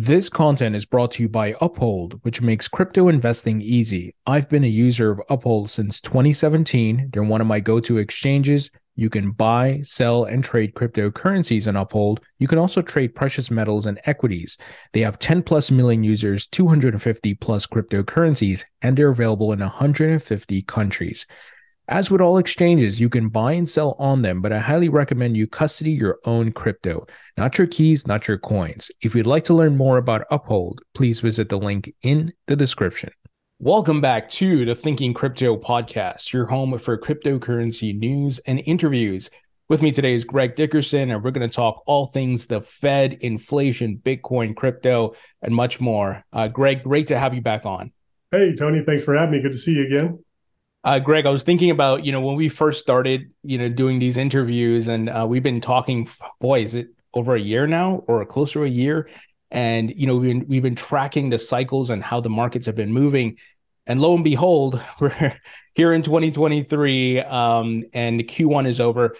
This content is brought to you by Uphold, which makes crypto investing easy. I've been a user of Uphold since 2017. They're one of my go-to exchanges. You can buy, sell, and trade cryptocurrencies on Uphold. You can also trade precious metals and equities. They have 10 plus million users, 250 plus cryptocurrencies, and they're available in 150 countries. As with all exchanges, you can buy and sell on them, but I highly recommend you custody your own crypto, not your keys, not your coins. If you'd like to learn more about Uphold, please visit the link in the description. Welcome back to the Thinking Crypto podcast, your home for cryptocurrency news and interviews. With me today is Greg Dickerson, and we're going to talk all things the Fed, inflation, Bitcoin, crypto, and much more. Greg, great to have you back on. Hey, Tony, thanks for having me. Good to see you again. Greg, I was thinking about, when we first started, doing these interviews, and we've been talking, boy, is it over a year now or closer to a year? And, we've been tracking the cycles and how the markets have been moving. And lo and behold, we're here in 2023, and Q1 is over.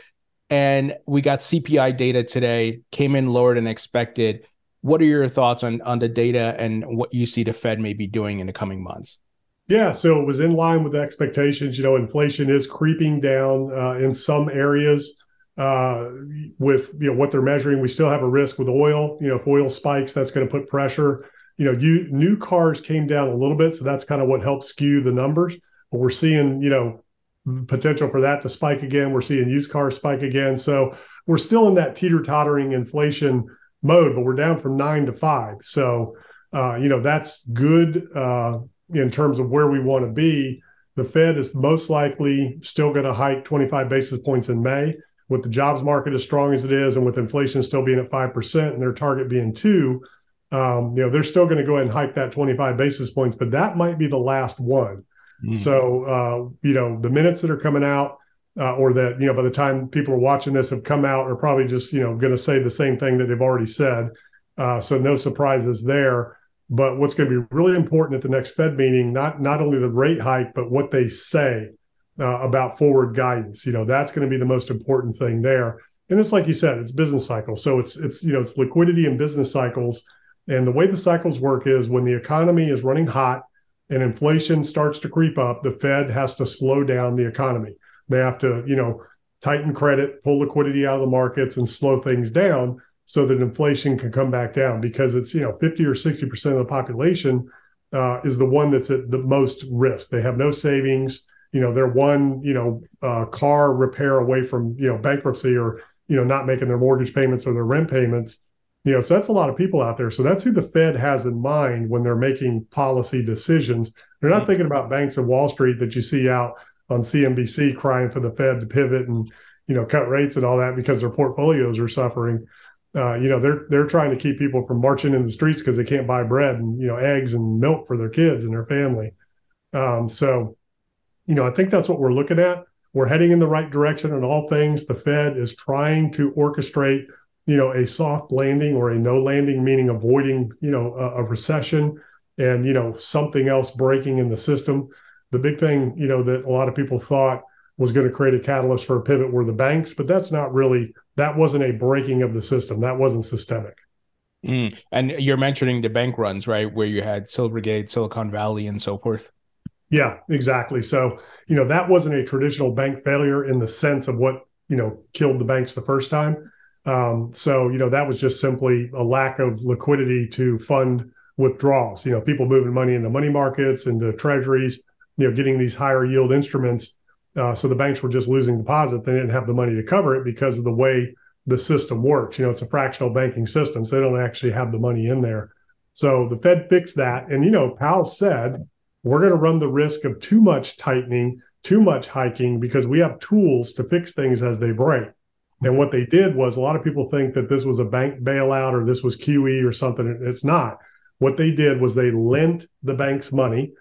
And we got CPI data today, came in lower than expected. What are your thoughts on the data and what you see the Fed may be doing in the coming months? Yeah, so it was in line with expectations. Inflation is creeping down in some areas with what they're measuring. We still have a risk with oil. If oil spikes, that's going to put pressure. New cars came down a little bit, so that's kind of what helped skew the numbers. But we're seeing potential for that to spike again. We're seeing used cars spike again. So we're still in that teeter-tottering inflation mode, but we're down from 9 to 5. So that's good. In terms of where we want to be, the Fed is most likely still going to hike 25 basis points in May. With the jobs market as strong as it is, and with inflation still being at 5% and their target being 2, they're still going to go ahead and hike that 25 basis points, but that might be the last one. So, the minutes that are coming out, or that, by the time people are watching this have come out, are probably just, going to say the same thing that they've already said. So no surprises there. But what's going to be really important at the next Fed meeting, not only the rate hike, but what they say about forward guidance. That's going to be the most important thing there. And it's like you said, it's business cycles. So it's liquidity and business cycles. And the way the cycles work is when the economy is running hot and inflation starts to creep up, the Fed has to slow down the economy. They have to, tighten credit, pull liquidity out of the markets, and slow things down, so that inflation can come back down, because it's 50 or 60% of the population is the one that's at the most risk. They have no savings. They're one car repair away from bankruptcy, or not making their mortgage payments or their rent payments. So that's a lot of people out there. So that's who the Fed has in mind when they're making policy decisions. They're not thinking about banks of Wall Street that you see out on CNBC crying for the Fed to pivot and cut rates and all that because their portfolios are suffering. They're trying to keep people from marching in the streets because they can't buy bread and eggs and milk for their kids and their family. I think that's what we're looking at. We're heading in the right direction on all things. The Fed is trying to orchestrate a soft landing or a no landing, meaning avoiding a recession and something else breaking in the system. The big thing that a lot of people thought was going to create a catalyst for a pivot were the banks, but that wasn't a breaking of the system. That wasn't systemic. And you're mentioning the bank runs, right? Where you had Silvergate, Silicon Valley, and so forth. Yeah, exactly. So, that wasn't a traditional bank failure in the sense of what, killed the banks the first time. That was just simply a lack of liquidity to fund withdrawals, people moving money into money markets, into treasuries, getting these higher yield instruments. So the banks were just losing deposits. They didn't have the money to cover it because of the way the system works. It's a fractional banking system, so they don't actually have the money in there. So the Fed fixed that. And, Powell said, we're going to run the risk of too much tightening, too much hiking, because we have tools to fix things as they break. And what they did was, a lot of people think that this was a bank bailout or this was QE or something. It's not. What they did was they lent the banks money,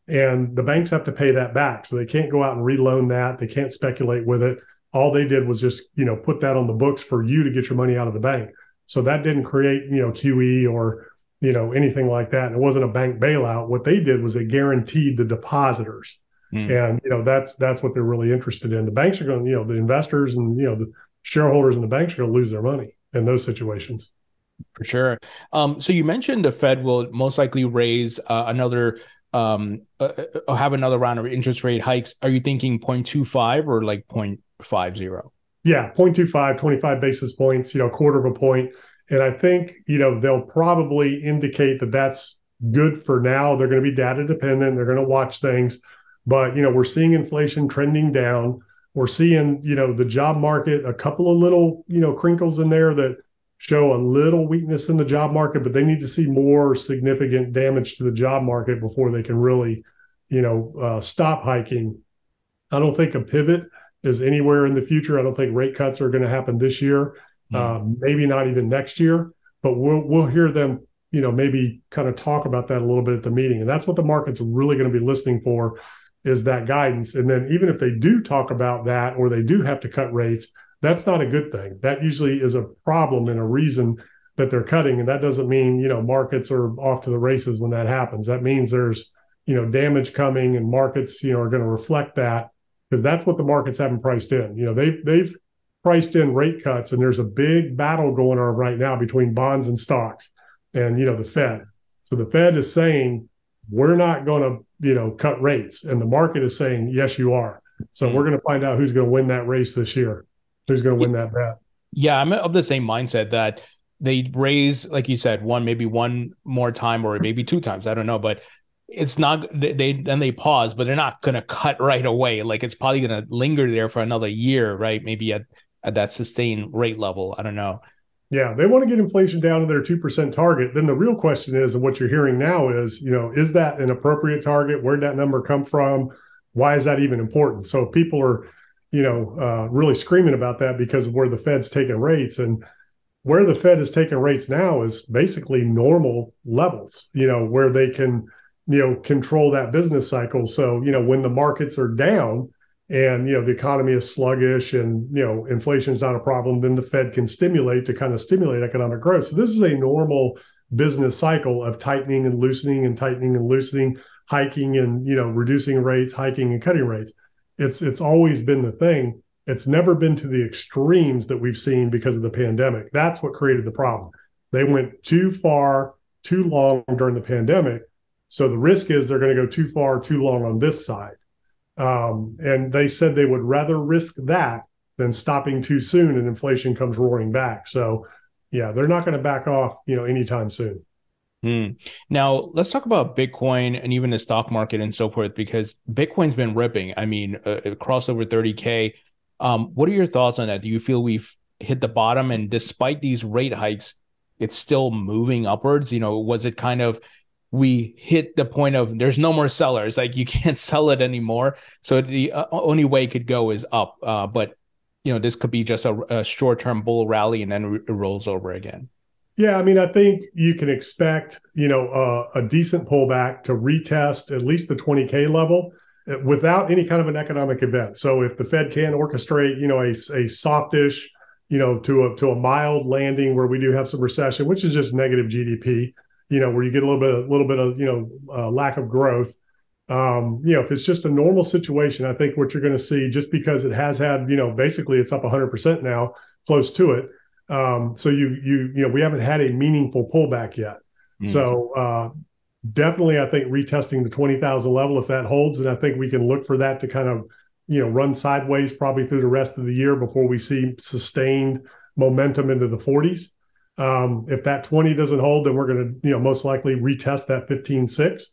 and the banks have to pay that back. So they can't go out and reloan that. They can't speculate with it. All they did was just, put that on the books for you to get your money out of the bank. So that didn't create, QE or, anything like that. And it wasn't a bank bailout. What they did was they guaranteed the depositors. And, that's what they're really interested in. The banks are going, the investors and, the shareholders in the banks are going to lose their money in those situations. For sure. So you mentioned the Fed will most likely raise have another round of interest rate hikes. Are you thinking 0.25 or like 0.50? Yeah, 0.25, 25 basis points, quarter of a point. And I think, they'll probably indicate that that's good for now. They're going to be data dependent. They're going to watch things. But, we're seeing inflation trending down. We're seeing, the job market, a couple of little, crinkles in there that show a little weakness in the job market, but they need to see more significant damage to the job market before they can really, stop hiking. I don't think a pivot is anywhere in the future. I don't think rate cuts are going to happen this year, Hmm. maybe not even next year. But we'll hear them, maybe kind of talk about that a little bit at the meeting, and that's what the market's really going to be listening for, is that guidance. And then even if they do talk about that or they do have to cut rates, that's not a good thing. That usually is a problem and a reason that they're cutting, and that doesn't mean markets are off to the races when that happens. That means there's damage coming, and markets are going to reflect that, because that's what the markets haven't priced in. They've priced in rate cuts, and there's a big battle going on right now between bonds and stocks, and the Fed. So the Fed is saying we're not going to cut rates, and the market is saying yes, you are. So Hmm. we're going to find out who's going to win that race this year. Who's going to win that bet? Yeah, I'm of the same mindset that they raise, like you said, maybe one more time or maybe two times. I don't know, but it's not they then they pause, but they're not gonna cut right away. Like it's probably gonna linger there for another year, right? Maybe at that sustained rate level. I don't know. Yeah, they want to get inflation down to their 2% target. Then the real question is, and what you're hearing now is that an appropriate target? Where'd that number come from? Why is that even important? So people are, really screaming about that because of where the Fed's taking rates. And where the Fed is taking rates now is basically normal levels, where they can, control that business cycle. So, when the markets are down and, the economy is sluggish and, inflation is not a problem, then the Fed can stimulate to kind of stimulate economic growth. So this is a normal business cycle of tightening and loosening and tightening and loosening, hiking and, reducing rates, hiking and cutting rates. It's always been the thing. It's never been to the extremes that we've seen because of the pandemic. That's what created the problem. They went too far, too long during the pandemic. So the risk is they're going to go too far, too long on this side. And they said they would rather risk that than stopping too soon and inflation comes roaring back. So, yeah, they're not going to back off, anytime soon. Hmm. Now, let's talk about Bitcoin and even the stock market and so forth, because Bitcoin's been ripping. I mean, it crossed over 30K. What are your thoughts on that? Do you feel we've hit the bottom, and despite these rate hikes, it's still moving upwards? Was it kind of we hit the point of there's no more sellers, like you can't sell it anymore, so the only way it could go is up. But this could be just a short-term bull rally and then it rolls over again. Yeah, I mean, I think you can expect, a decent pullback to retest at least the 20K level without any kind of an economic event. So if the Fed can orchestrate, a softish, to a mild landing where we do have some recession, which is just negative GDP, where you get a little bit of, lack of growth. If it's just a normal situation, I think what you're going to see, just because it has had, basically it's up 100% now, close to it. So we haven't had a meaningful pullback yet. Mm. So definitely, I think retesting the 20,000 level, if that holds, and I think we can look for that to kind of run sideways probably through the rest of the year before we see sustained momentum into the 40s. If that 20 doesn't hold, then we're going to most likely retest that 15.6.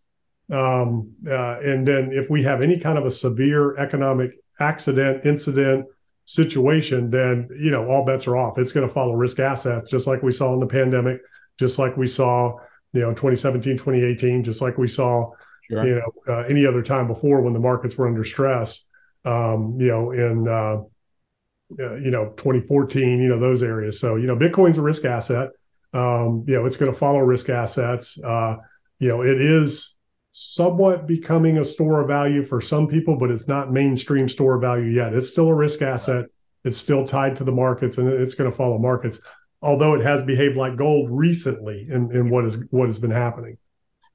And then if we have any kind of a severe economic incident, situation, then all bets are off. It's going to follow risk assets, just like we saw in the pandemic, just like we saw in 2017, 2018, just like we saw Sure. any other time before when the markets were under stress. In 2014, those areas. So Bitcoin's a risk asset. It's going to follow risk assets. It is somewhat becoming a store of value for some people, but it's not mainstream store of value yet. It's still a risk asset. It's still tied to the markets, and it's going to follow markets. Although it has behaved like gold recently in what has been happening.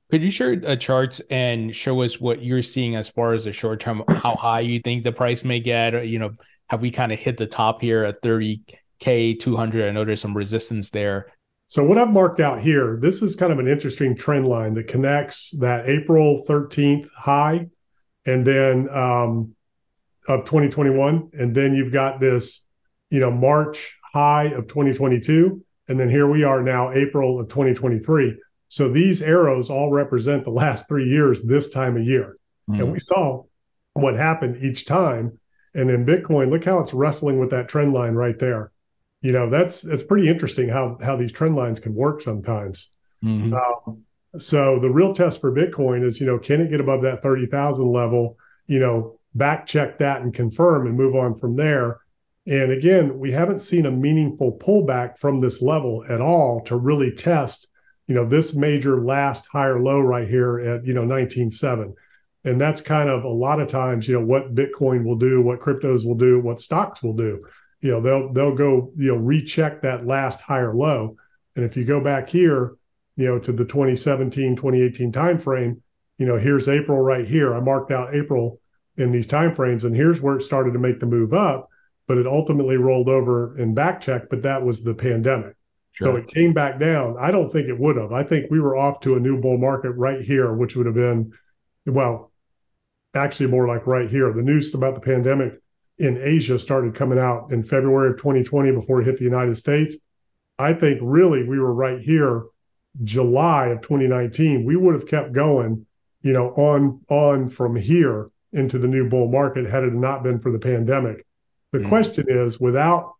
Could you share charts and show us what you're seeing as far as the short term, how high you think the price may get? Or, have we kind of hit the top here at 30K, 200? I know there's some resistance there. So what I've marked out here, this is kind of an interesting trend line that connects that April 13th high and then of 2021. And then you've got this, March high of 2022. And then here we are now, April of 2023. So these arrows all represent the last 3 years this time of year. And we saw what happened each time. And in Bitcoin, look how it's wrestling with that trend line right there. That's pretty interesting how these trend lines can work sometimes. Mm-hmm. So the real test for Bitcoin is, can it get above that 30,000 level, back check that and confirm and move on from there. And again, we haven't seen a meaningful pullback from this level at all to really test, this major last higher low right here at, 19.7. And that's kind of a lot of times, what Bitcoin will do, what cryptos will do, what stocks will do. They'll go, recheck that last higher low. And if you go back here, to the 2017, 2018 timeframe, here's April right here. I marked out April in these timeframes, and here's where it started to make the move up, but it ultimately rolled over and back checked, but that was the pandemic. Sure. So it came back down. I don't think it would have. I think we were off to a new bull market right here, which would have been, well, actually more like right here. The news about the pandemic in Asia started coming out in February of 2020 before it hit the United States. I think really we were right here, July of 2019. We would have kept going, on from here into the new bull market had it not been for the pandemic. The question is, without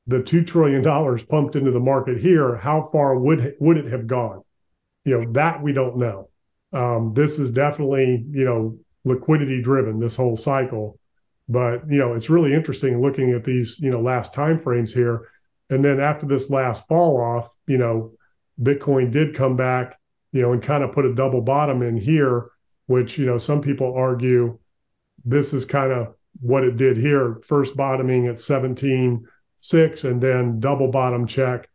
the $2 trillion pumped into the market here, how far would it have gone? That we don't know. This is definitely, liquidity driven, this whole cycle. But, it's really interesting looking at these, last time frames here. And then after this last fall off, Bitcoin did come back, and kind of put a double bottom in here, which, some people argue this is kind of what it did here, first bottoming at 17.6 and then double bottom check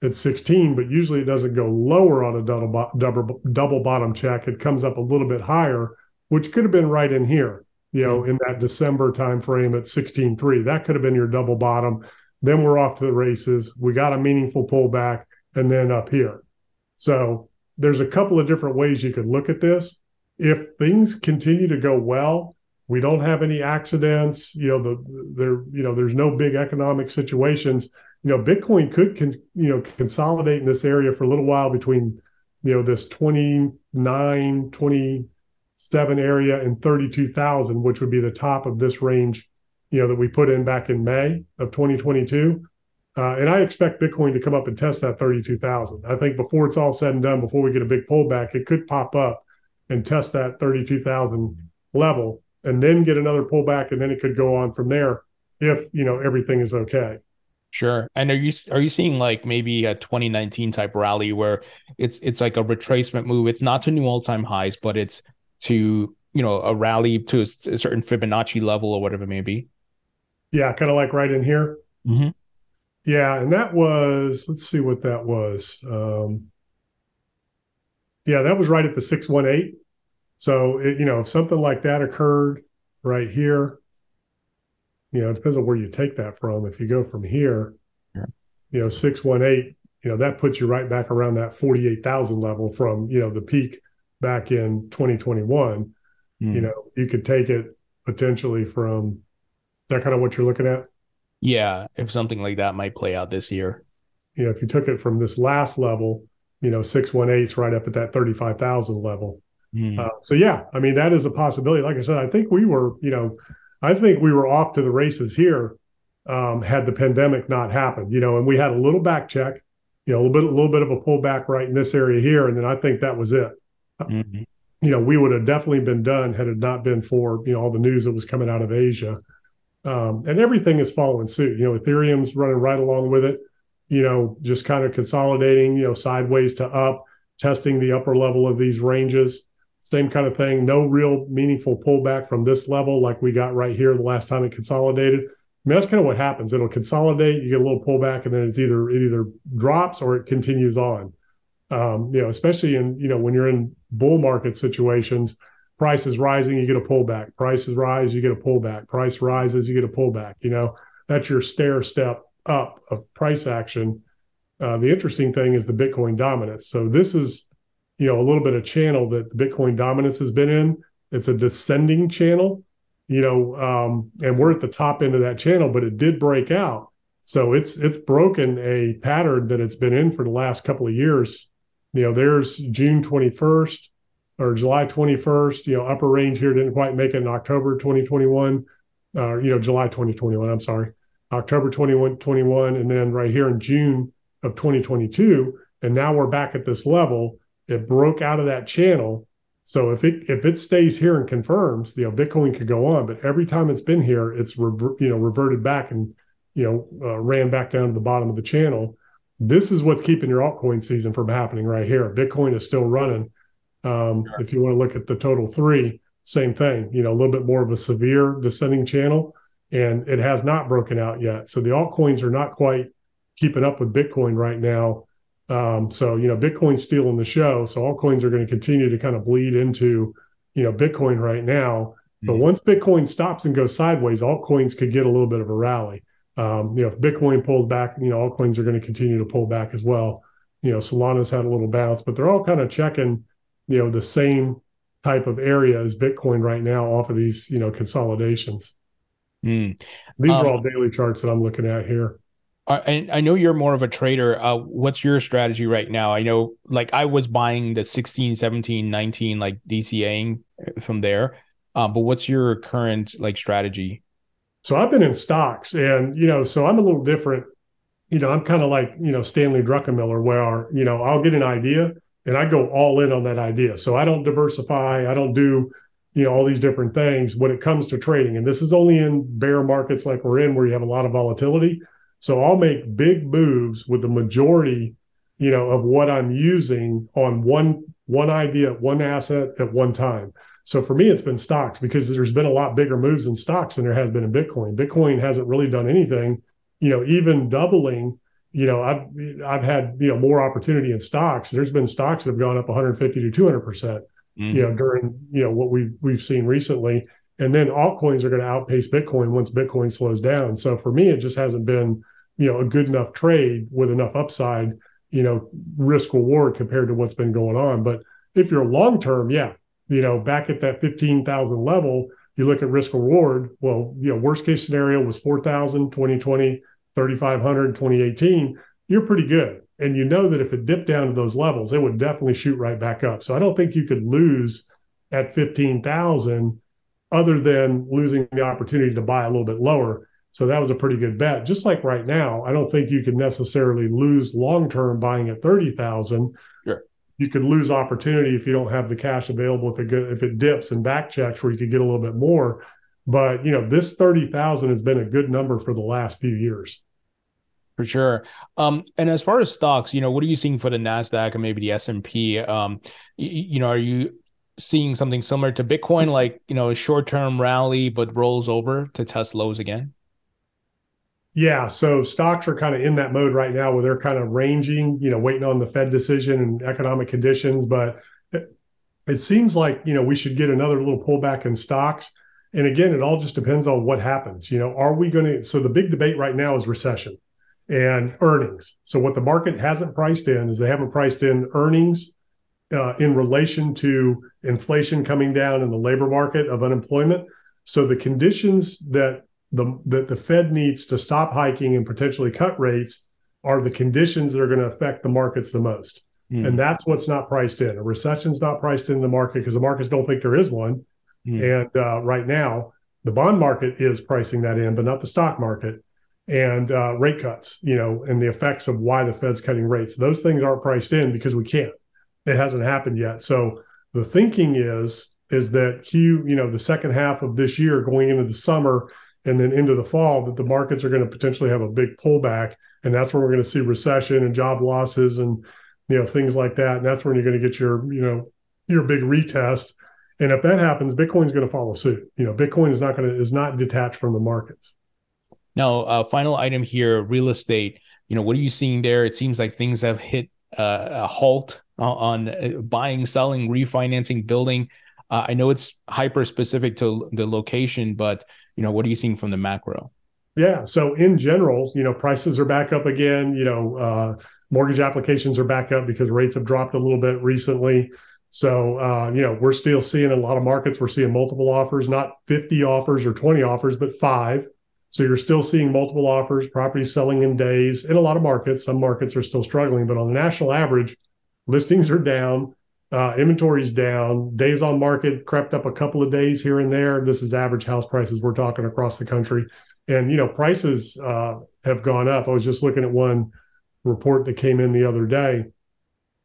at 16. But usually it doesn't go lower on a double bottom check. It comes up a little bit higher, which could have been right in here, in that December timeframe at 16.3. That could have been your double bottom. Then we're off to the races. We got a meaningful pullback and then up here. So there's a couple of different ways you could look at this. If things continue to go well, we don't have any accidents, there's no big economic situations, Bitcoin could consolidate in this area for a little while between, this 29, 27 area and 32,000, which would be the top of this range, that we put in back in May of 2022. And I expect Bitcoin to come up and test that 32,000. I think before it's all said and done, before we get a big pullback, it could pop up and test that 32,000 level and then get another pullback, and then it could go on from there if, everything is okay. Sure. And are you seeing like maybe a 2019 type rally where it's like a retracement move? It's not to new all-time highs, but it's to, a rally to a certain Fibonacci level or whatever it may be. Yeah, kind of like right in here. Mm-hmm. Yeah, and that was, let's see what that was. Yeah, that was right at the 618. So, if something like that occurred right here, it depends on where you take that from. If you go from here, 618, that puts you right back around that 48,000 level from, the peak back in 2021. You could take it potentially from, is that kind of what you're looking at? Yeah, if something like that might play out this year. If you took it from this last level, 618 is right up at that 35,000 level. So yeah, I mean, that is a possibility. Like I said, I think we were off to the races here had the pandemic not happened, and we had a little back check, a little bit of a pullback right in this area here. And then I think that was it. We would have definitely been done had it not been for, all the news that was coming out of Asia. And everything is following suit. Ethereum's running right along with it, just kind of consolidating, sideways to up, testing the upper level of these ranges. Same kind of thing. No real meaningful pullback from this level like we got right here the last time it consolidated. I mean, that's kind of what happens. It'll consolidate, you get a little pullback, and then it either drops or it continues on. Especially in, when you're in bull market situations, price is rising, you get a pullback. Prices rise, you get a pullback. Price rises, you get a pullback. That's your stair step up of price action. The interesting thing is the Bitcoin dominance. So this is, a little bit of channel that the Bitcoin dominance has been in. It's a descending channel, and we're at the top end of that channel, but it did break out. So it's broken a pattern that it's been in for the last couple of years. There's June 21st or July 21st, upper range here didn't quite make it in October 2021, July 2021, I'm sorry, October 2021, and then right here in June of 2022. And now we're back at this level. It broke out of that channel. So if it stays here and confirms, Bitcoin could go on, but every time it's been here, it's reverted back and ran back down to the bottom of the channel. This is what's keeping your altcoin season from happening right here. Bitcoin is still running. If you want to look at the total three, same thing. A little bit more of a severe descending channel, and it has not broken out yet. So the altcoins are not quite keeping up with Bitcoin right now. So Bitcoin's stealing the show. So altcoins are going to continue to kind of bleed into Bitcoin right now. But once Bitcoin stops and goes sideways, altcoins could get a little bit of a rally. If Bitcoin pulls back, altcoins are going to continue to pull back as well. Solana's had a little bounce, but they're all kind of checking, the same type of area as Bitcoin right now off of these, consolidations. These are all daily charts that I'm looking at here. I know you're more of a trader. What's your strategy right now? I know, like, I was buying the 16, 17, 19, like DCAing from there. But what's your current strategy? So I've been in stocks, and so I'm a little different. I'm kind of like Stanley Druckenmiller, where I'll get an idea and I go all in on that idea. So I don't diversify. I don't do all these different things when it comes to trading. And this is only in bear markets like we're in, where you have a lot of volatility. So I'll make big moves with the majority, of what I'm using on one idea, one asset at one time. So for me, it's been stocks, because there's been a lot bigger moves in stocks than there has been in Bitcoin. Bitcoin hasn't really done anything, even doubling. I've had more opportunity in stocks. There's been stocks that have gone up 150 to 200%, during what we've seen recently. And then altcoins are going to outpace Bitcoin once Bitcoin slows down. So for me, it just hasn't been a good enough trade with enough upside, risk reward compared to what's been going on. But if you're long term, yeah, back at that 15,000 level, you look at risk reward. Well, worst case scenario was 4,000, 2020, 3,500, 2018. You're pretty good. And that if it dipped down to those levels, it would definitely shoot right back up. So I don't think you could lose at 15,000 other than losing the opportunity to buy a little bit lower. So that was a pretty good bet. Just like right now, I don't think you could necessarily lose long-term buying at 30,000. Sure. You could lose opportunity if you don't have the cash available, if it dips and back checks where you could get a little bit more. But, this 30,000 has been a good number for the last few years. For sure. And as far as stocks, what are you seeing for the NASDAQ and maybe the S&P? Are you seeing something similar to Bitcoin, like, a short-term rally, but rolls over to test lows again? Yeah, so stocks are kind of in that mode right now where they're kind of ranging, waiting on the Fed decision and economic conditions. But it seems like, we should get another little pullback in stocks. And again, it all just depends on what happens. Are we going to? So the big debate right now is recession and earnings. So what the market hasn't priced in is they haven't priced in earnings in relation to inflation coming down in the labor market of unemployment. So the conditions that the Fed needs to stop hiking and potentially cut rates are the conditions that are going to affect the markets the most. And that's what's not priced in. A recession's not priced in the market because the markets don't think there is one. And right now, the bond market is pricing that in, but not the stock market. And rate cuts, and the effects of why the Fed's cutting rates. Those things aren't priced in because we can't. It hasn't happened yet. So the thinking is that the second half of this year going into the summer and then into the fall, that the markets are going to potentially have a big pullback. And that's where we're going to see recession and job losses and, things like that. And that's when you're going to get your big retest. And if that happens, Bitcoin's going to follow suit. Bitcoin is not detached from the markets. Now, final item here, real estate. What are you seeing there? It seems like things have hit a halt on buying, selling, refinancing, building. I know it's hyper specific to the location, but what are you seeing from the macro? Yeah. So in general, prices are back up again. Mortgage applications are back up because rates have dropped a little bit recently. So, we're still seeing in a lot of markets, we're seeing multiple offers, not 50 offers or 20 offers, but 5. So you're still seeing multiple offers, properties selling in days in a lot of markets. Some markets are still struggling, but on the national average, listings are down, inventory's down, days on market crept up a couple of days here and there. This is average house prices we're talking across the country. And, prices have gone up. I was just looking at one report that came in the other day,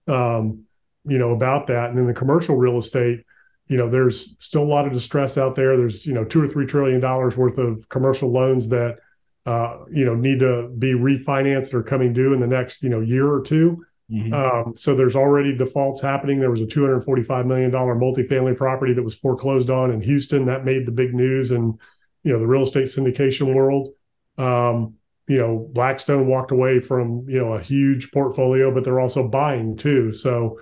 about that. And in the commercial real estate, there's still a lot of distress out there. There's, $2 or $3 trillion worth of commercial loans that, need to be refinanced or coming due in the next, year or two. So there's already defaults happening. There was a $245 million multifamily property that was foreclosed on in Houston that made the big news in, the real estate syndication world. Blackstone walked away from, a huge portfolio, but they're also buying too. So,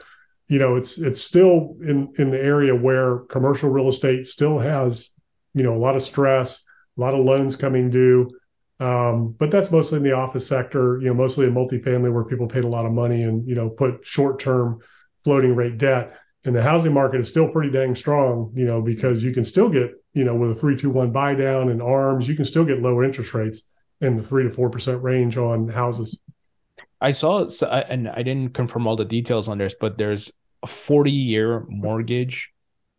it's still in the area where commercial real estate still has, a lot of stress, a lot of loans coming due. But that's mostly in the office sector, mostly in multifamily where people paid a lot of money and, put short-term floating rate debt. And the housing market is still pretty dang strong, because you can still get, with a 3-2-1 buy down and ARMs, you can still get lower interest rates in the 3 to 4% range on houses. I saw, and I didn't confirm all the details on this, but there's a 40-year mortgage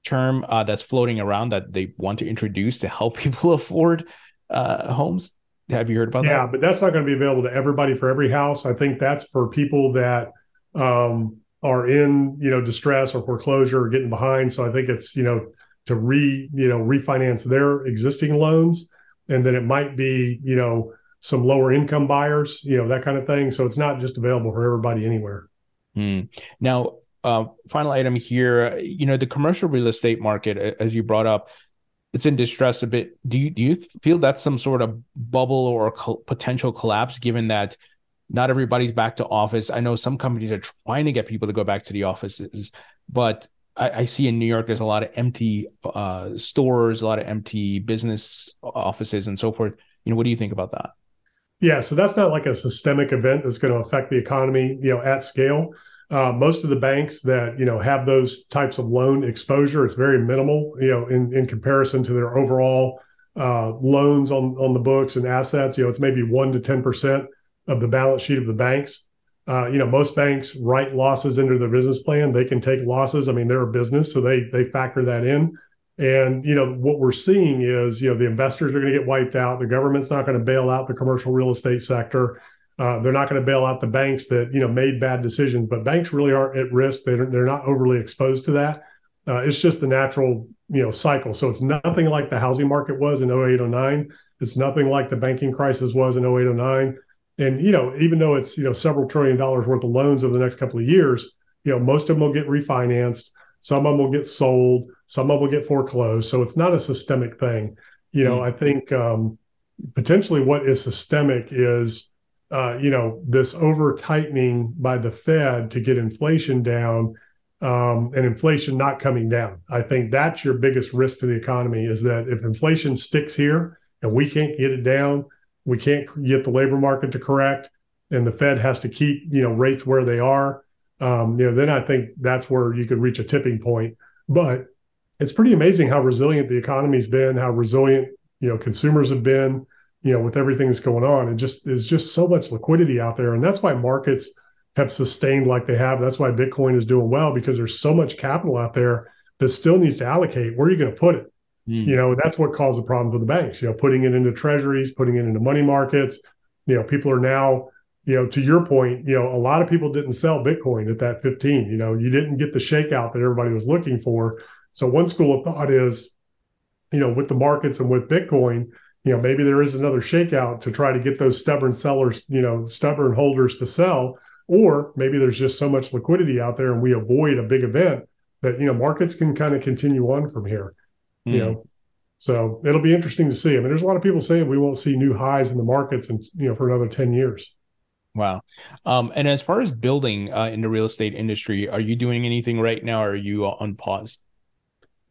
term that's floating around that they want to introduce to help people afford homes. Have you heard about that? Yeah, but that's not going to be available to everybody for every house. I think that's for people that are in, distress or foreclosure or getting behind. So I think it's, to refinance their existing loans. And then it might be, some lower income buyers, that kind of thing. So it's not just available for everybody anywhere. Now, final item here, the commercial real estate market, as you brought up, it's in distress a bit. Do you feel that's some sort of bubble or potential collapse, given that not everybody's back to office? I know some companies are trying to get people to go back to the offices, but I see in New York, there's a lot of empty stores, a lot of empty business offices and so forth. What do you think about that? Yeah, so that's not like a systemic event that's going to affect the economy, at scale. Most of the banks that, have those types of loan exposure, it's very minimal, in comparison to their overall loans on the books and assets. It's maybe 1 to 10% of the balance sheet of the banks. Most banks write losses into their business plan. They can take losses. I mean, they're a business, so they factor that in. And, what we're seeing is, the investors are going to get wiped out. The government's not going to bail out the commercial real estate sector. They're not going to bail out the banks that, made bad decisions, but banks really aren't at risk. They're not overly exposed to that. It's just the natural, cycle. So it's nothing like the housing market was in 08, 09. It's nothing like the banking crisis was in 08, 09. And, even though it's, several $1 trillion worth of loans over the next couple of years, most of them will get refinanced. Some of them will get sold. Some of them will get foreclosed. So it's not a systemic thing. I think potentially what is systemic is, this over tightening by the Fed to get inflation down, and inflation not coming down. I think that's your biggest risk to the economy, is that if inflation sticks here and we can't get it down, we can't get the labor market to correct, and the Fed has to keep, rates where they are, then I think that's where you could reach a tipping point. But it's pretty amazing how resilient the economy's been, how resilient, consumers have been, with everything that's going on. And there's just so much liquidity out there. And that's why markets have sustained like they have. That's why Bitcoin is doing well, because there's so much capital out there that still needs to allocate. Where are you going to put it? That's what caused the problems with the banks, putting it into treasuries, putting it into money markets. People are now, to your point, a lot of people didn't sell Bitcoin at that 15. You didn't get the shakeout that everybody was looking for. So one school of thought is, with the markets and with Bitcoin, maybe there is another shakeout to try to get those stubborn sellers, stubborn holders to sell, or maybe there's just so much liquidity out there and we avoid a big event that, markets can kind of continue on from here, So it'll be interesting to see. I mean, there's a lot of people saying we won't see new highs in the markets and, for another 10 years. Wow. And as far as building in the real estate industry, are you doing anything right now, or are you on pause?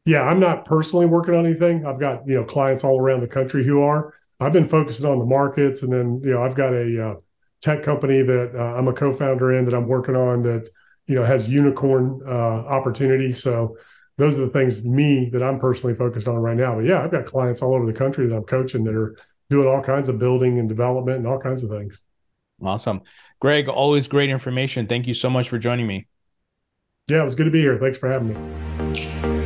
Yeah, I'm not personally working on anything. I've got, clients all around the country who are. I've been focusing on the markets, and then, I've got a tech company that I'm a co-founder in that I'm working on that, has unicorn opportunity. So those are the things that I'm personally focused on right now. But yeah, I've got clients all over the country that I'm coaching that are doing all kinds of building and development and all kinds of things. Awesome. Greg, always great information. Thank you so much for joining me. Yeah, it was good to be here. Thanks for having me.